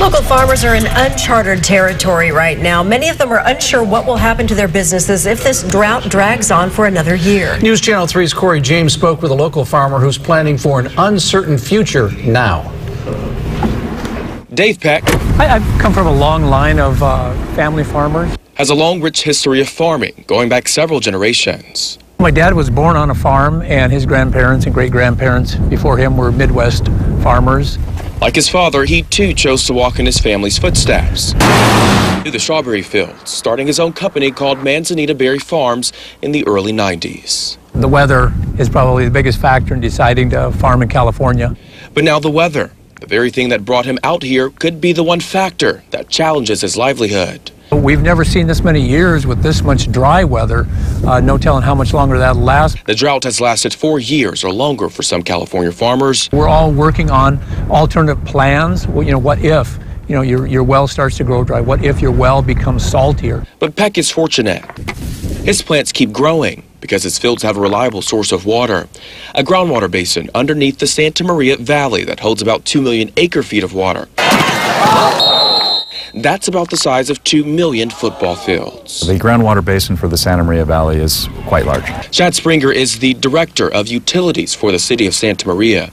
Local farmers are in uncharted territory right now. Many of them are unsure what will happen to their businesses if this drought drags on for another year. News Channel 3's Corey James spoke with a local farmer who's planning for an uncertain future now. Dave Peck I've come from a long line of family farmers. Has a long, rich history of farming, going back several generations. My dad was born on a farm, and his grandparents and great-grandparents before him were Midwest farmers. Like his father, he too chose to walk in his family's footsteps. To the strawberry fields, starting his own company called Manzanita Berry Farms in the early 90s. The weather is probably the biggest factor in deciding to farm in California. But now the weather, the very thing that brought him out here, could be the one factor that challenges his livelihood. We've never seen this many years with this much dry weather. No telling how much longer that'll last. The drought has lasted 4 years or longer for some California farmers. We're all working on alternative plans. What if, your well starts to grow dry? What if your well becomes saltier? But Peck is fortunate. His plants keep growing because his fields have a reliable source of water. A groundwater basin underneath the Santa Maria Valley that holds about 2 million acre-feet of water. That's about the size of 2 million football fields. The groundwater basin for the Santa Maria Valley is quite large. Chad Springer is the director of utilities for the city of Santa Maria.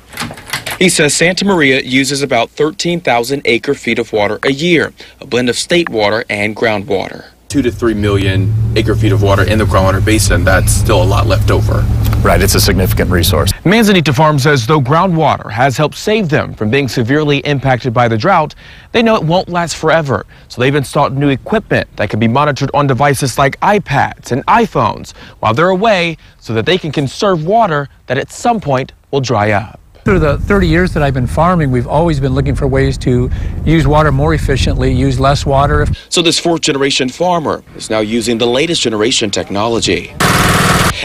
He says Santa Maria uses about 13,000 acre-feet of water a year, a blend of state water and groundwater. 2 to 3 million acre-feet of water in the groundwater basin, that's still a lot left over. Right, it's a significant resource. Manzanita Farm says though groundwater has helped save them from being severely impacted by the drought, they know it won't last forever. So they've installed new equipment that can be monitored on devices like iPads and iPhones while they're away so that they can conserve water that at some point will dry up. Through the 30 years that I've been farming, we've always been looking for ways to use water more efficiently, use less water. So this fourth-generation farmer is now using the latest generation technology,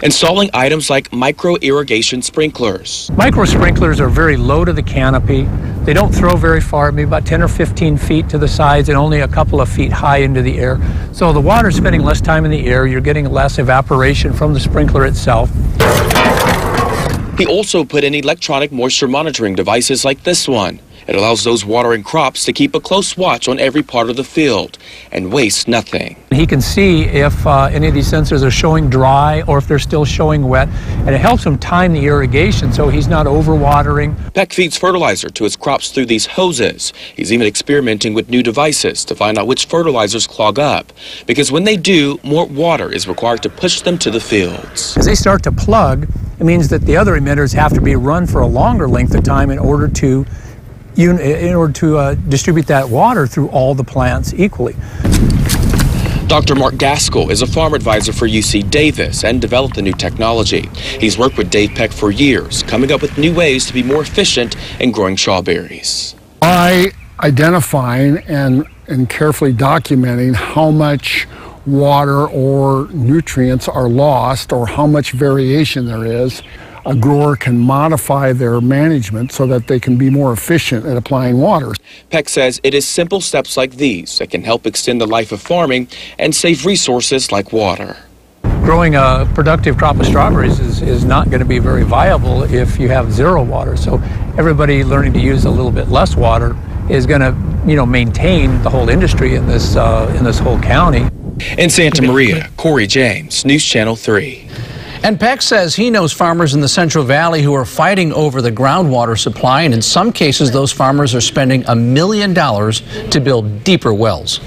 installing items like micro-irrigation sprinklers. Micro sprinklers are very low to the canopy. They don't throw very far, maybe about 10 or 15 feet to the sides and only a couple of feet high into the air. So the water's spending less time in the air. You're getting less evaporation from the sprinkler itself. He also put in electronic moisture monitoring devices like this one. It allows those watering crops to keep a close watch on every part of the field and waste nothing. He can see if any of these sensors are showing dry or if they're still showing wet, and it helps him time the irrigation so he's not overwatering. Peck feeds fertilizer to his crops through these hoses. He's even experimenting with new devices to find out which fertilizers clog up, because when they do, more water is required to push them to the fields. As they start to plug, it means that the other emitters have to be run for a longer length of time in order to distribute that water through all the plants equally. Dr. Mark Gaskell is a farm advisor for UC Davis and developed the new technology. He's worked with Dave Peck for years, coming up with new ways to be more efficient in growing strawberries. By identifying and carefully documenting how much water or nutrients are lost or how much variation there is, a grower can modify their management so that they can be more efficient at applying water. Peck says it is simple steps like these that can help extend the life of farming and save resources like water. Growing a productive crop of strawberries is not going to be very viable if you have zero water. So everybody learning to use a little bit less water is going to, maintain the whole industry in this whole county. In Santa Maria, Corey James, News Channel 3. And Peck says he knows farmers in the Central Valley who are fighting over the groundwater supply, and in some cases those farmers are spending $1 million to build deeper wells.